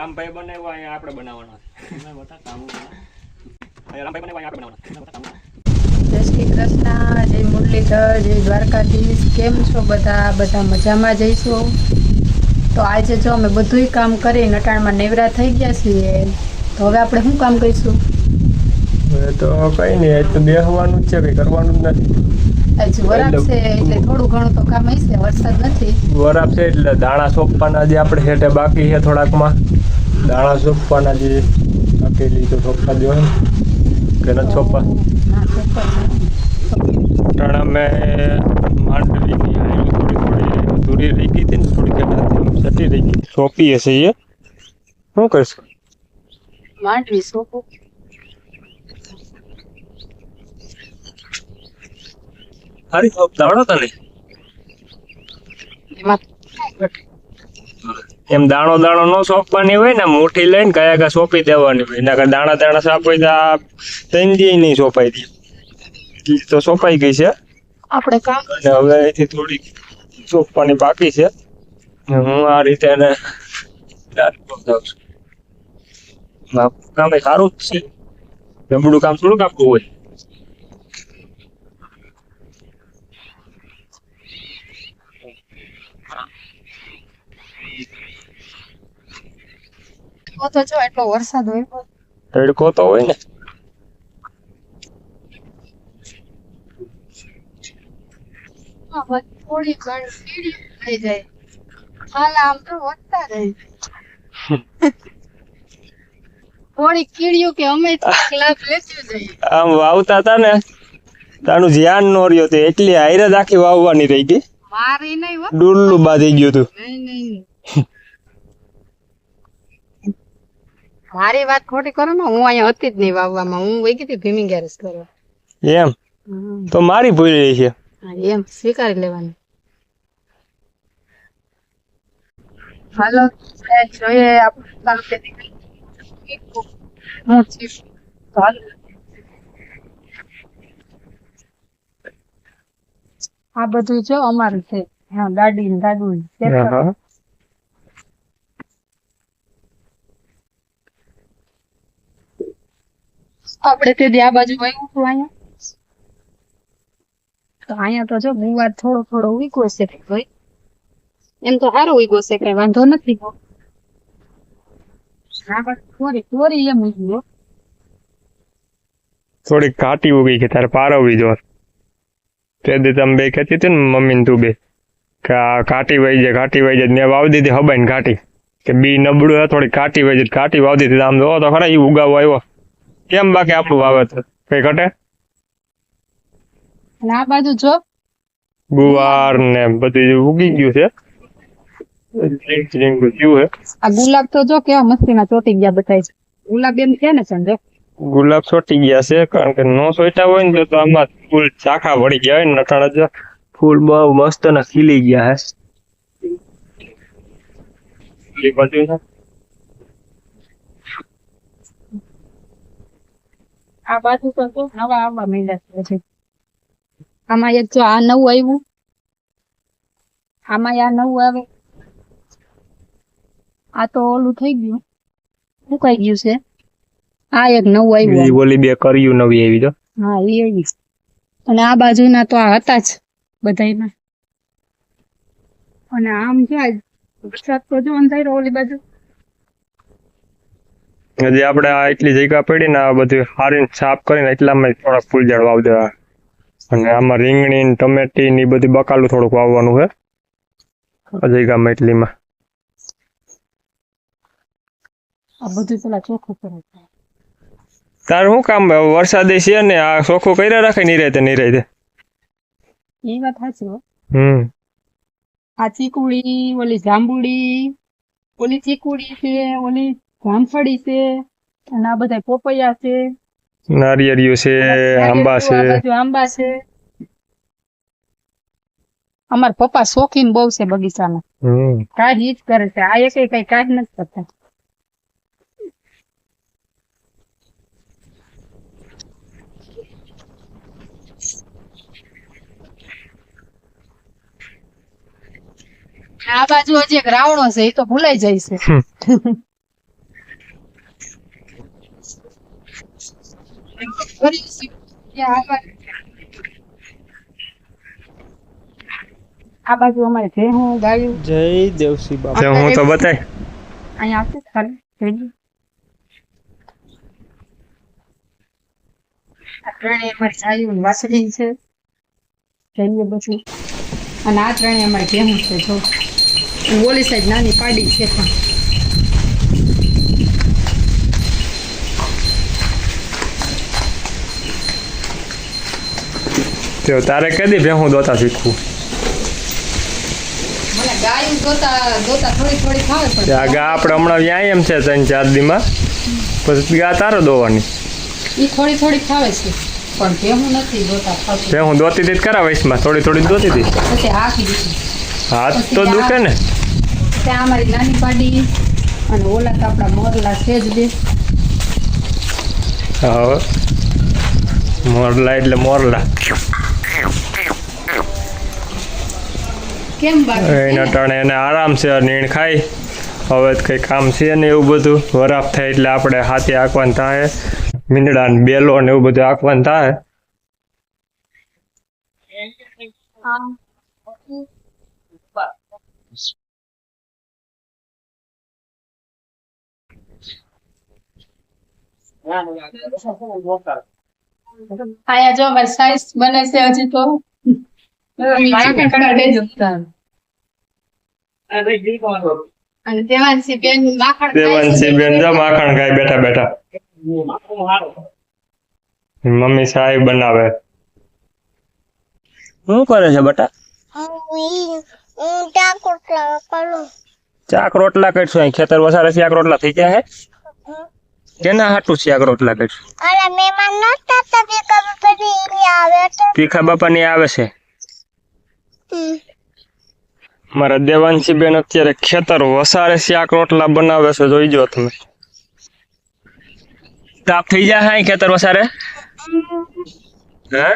રામભાઈ બનાવ્યો અહીંયા આપણે બનાવવાનો જય શ્રી કૃષ્ણ, જય મુરલીધર, જય દ્વારકાધીશ. કેમ છો બધા મજામાં જઈશું. તો આજે જો અમે બધુંય કામ કરી નટાણમાં નેવરા થઈ ગયા છીએ. તો હવે આપણે શું કામ કરીશું? તો કઈ નહીં, આજ તો બેસવાનું જ છે, કઈ કરવાનું જ નથી. આજ વરાપ છે એટલે થોડું ઘણું તો કામ હશે, વરસાદ નથી. વરાપ છે એટલે દાણા સોંપવાના જે આપણે હેઠે બાકી છે થોડાકમાં, દાણા સોંપવાના જે બાકી તો સોંપવા દો કે નથી સોંપવા. દાણા મેં માંડવીની થોડી અધૂરી રહી ગઈ હતી ને, થોડી સટી રહી ગઈ, સોંપી હશે એ. શું કરશું? માંડવી સોંપો. સારી દાણો તને એમ દાણો દાણો નો સોંપવાની હોય ને, મુઠ્ઠી લઈને કયા સોંપી દેવાની હોય. એના દાણા દાણા સાપી ત્રણ દી નહીં સોંપાઈ દી તો સોંપાઈ ગઈ છે આપણે કામ. અને હવે અહીંથી થોડી સોંપવાની બાકી છે. હું આ રીતે એને કામ સારું જ છે, જમડું કામ થોડું કાપવું હોય. તો જો એટલો વરસાદ હોય, તડકો તો હોય ને. થોડી ઘણી કીડી થઈ જાય, હાલ આમ તો વધતા રહે. થોડી કીડીયું કે અમે ક્લાસ લેતી જઈએ. આમ વાવતા હતા ને તાનું ધ્યાન નો રહ્યો તો એટલી હાઈરે આખી વાવવાની રહી ગઈ. મારી નહીં હો, ડુલ્લું બાંધી ગયું હતું. નહીં મારી વાત ખોટી કરો ને. હું અહીંયા હતી જ નહીં વાવવામાં, હું વહી ગઈ હતી ભીમી ગેરેજ કરવા. એમ તો મારી ભૂલ રહી છે. એમ સ્વીકારી લેવાનું. હાલો જોઈએ આ બધું જો અમારું છે. હા, ગાડી ને ગાડું આપણે તે આ બાજુ વયું હતું અહીંયા. તો અહીંયા તો જો ગુવાર થોડો ઉગ્યો છે ભાઈ. એમ તો સારો ઉગ્યો છે, કઈ વાંધો નથી. થોડી એમ ઉગ્યો. થોડીક ઘાટી ઉગી કે તારે પારવવી જો. તે દી તમે બે કહેતી હતી ને મમ્મી ને તું બે કે આ ઘાટી વહી જાય મેં વાવી દીધી હબાઈને ઘાટી કે બી નબળું હોય, થોડી ઘાટી વહી જાય, ઘાટી વાવી દીધી. આમ જો તો ખરા એ ઉગાવો આવ્યો. કેમ બાકી આપણું વાવેતર કઈ ઘટે? અને આ બાજુ જો ગુવાર ને બધું ઉગી ગયું છે. આ ગુલાબ તો જો કેવા મસ્તી ના ચોટી ગયા બધા. ગુલાબ એમ છે ને સંજય, ગુલાબ છોટી ગયા છે, કારણ કે નો સોટા હોય ને તો આમાં ફૂલ ચાખા વળી ગયા હોય ને. નટાણા જ ફૂલ બહુ મસ્ત ને ખીલી ગયા હે. આ બાજુ તો નવા આવવા માંડ્યા છે. આમાં એક જો આ નવું આવ્યું, આમાં આ નવું આવે. આ તો ઓલું થઈ ગયું, સુકાઈ ગયું છે. આ એક નવું આવ્યું, ઓલી બે કર્યું નવી આવી તો. હા એ આવી. અને આ બાજુના તો આ હતા જ બધાયમાં. અને આમ ક્યાં વરસાદ તો જો અંધારો ઓલી બાજુ. હજી આપણે આ એટલી જગ્યા પડી ને આ બધું હારીને સાફ કરીને એટલામાં થોડાક ફૂલ ઝાડ વાવી દેવા. અને આમાં રીંગણી ને ટમેટી ની બધી બકાલું થોડુંક વાવવાનું છે આ જગ્યામાં એટલીમાં. આ બધું પેલા ચોખ્ખું કરે. તારે શું કામ? વરસાદે છે ને આ ચોખ્ખું કર્યા રાખે નહીં રહે. એ વાત સાચી હો. આ ચીકુડી, ઓલી જાંબુડી, ઓલી ચીકુડી છે, ઓલી જામફળી છે, અને આ બધા પોપૈયા છે, નારિયેળિયું છે, આંબા છે. આંબા છે. અમારા પપ્પા શોખીન બહુ છે બગીચાના. કાઢ ઈ જ કરે છે. આ એક કઈ કાઢ નથી કરતા. આ બાજુ હજી એક રાવણો છે, એ તો ભૂલાઈ જાય છે. આ બાજુ અમારે જે હું ગાયું જય દેવસી બાપા. તે હું તો બતાય અહીંયા આવશે ખાલી જોઈ આ ત્રણે અમારે ગાયું ને વાસળી છે જઈએ બધું અને આ ત્રણે અમારે ભેહું છે જો ઓલી સાઈડ નાની પાડી છે પણ તે તારે કદી ભેહું દોતા શીખવું મને ગાયું દોતા થોડી થોડી ખાવે તે પણ આ ગા આપણે હમણાં વ્યાયામ છે 3-4 દીમાં પછી ગા તારો દોવાની એ થોડી થોડી ખાવે છે પણ ભેહું નથી દોતા ખાતું ભેહું દોતી હતી કરા વયસમાં થોડી થોડી દોતી હતી પછી હાકી દીધી હાથ તો દુખે ને ત્યાં અમારી નાની પાડી અને ઓલા તો આપણા મોરલા છે જ બે હા મોરલા એટલે મોરલા કેમ બાકી એના ટાણે એને આરામ છે નીણ ખાઈ હવે તો કંઈ કામ છે ને એવું બધું વરાપ થાય એટલે આપણે હાથે આંકવાનું થાય મીંડળા ને બેલો ને એવું બધું આંકવાનું થાય આયા જો અમારી સાઈઝ બને છે હજી તો અને દેવાંશી બેન માખણ ખાય છે. દેવાંશી બેન જો માખણ ખાઈ બેઠા બેઠા મમ્મી સાહેબ બનાવે શું કરે છે બટા? ચાક રોટલા કરશું અહીં ખેતર વસારે શાક રોટલા થઈ ગયા હે કેના હાટું શાક રોટલા કરશું તીખા બાપા ની આવે છે મારા દેવાંશી બેન અત્યારે ખેતર વસારે શાક રોટલા બનાવે છે જોઈજો તમે તાપ થઈ જાય હા ખેતર વસારે હે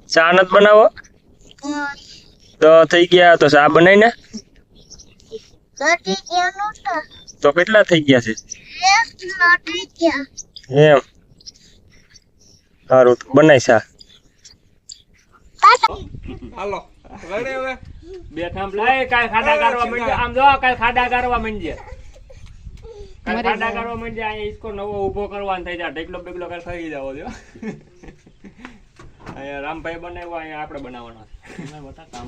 ચા નત બનાવો તો થઈ ગયા તો ચા બનાવી ને તો કેટલા થઈ ગયા છે એમ સારું તો બનાવી ચા હાલો રડે હવે બેઠા એ કાલ ખાડા કરવા માંડ્યા આમ જો કાલ ખાડા કરવા માંડ્યા કાલ ખાડા કરવા માંડ્યા અહીંયા ઈસકો નવો ઊભો કરવાનો થઈ જાય ઢેકલો બેકલો કાલ ખાઈ જાવ જો અહીંયા રામભાઈ બનાવ્યો અહીંયા આપણે બનાવવાનો છે બતા કામ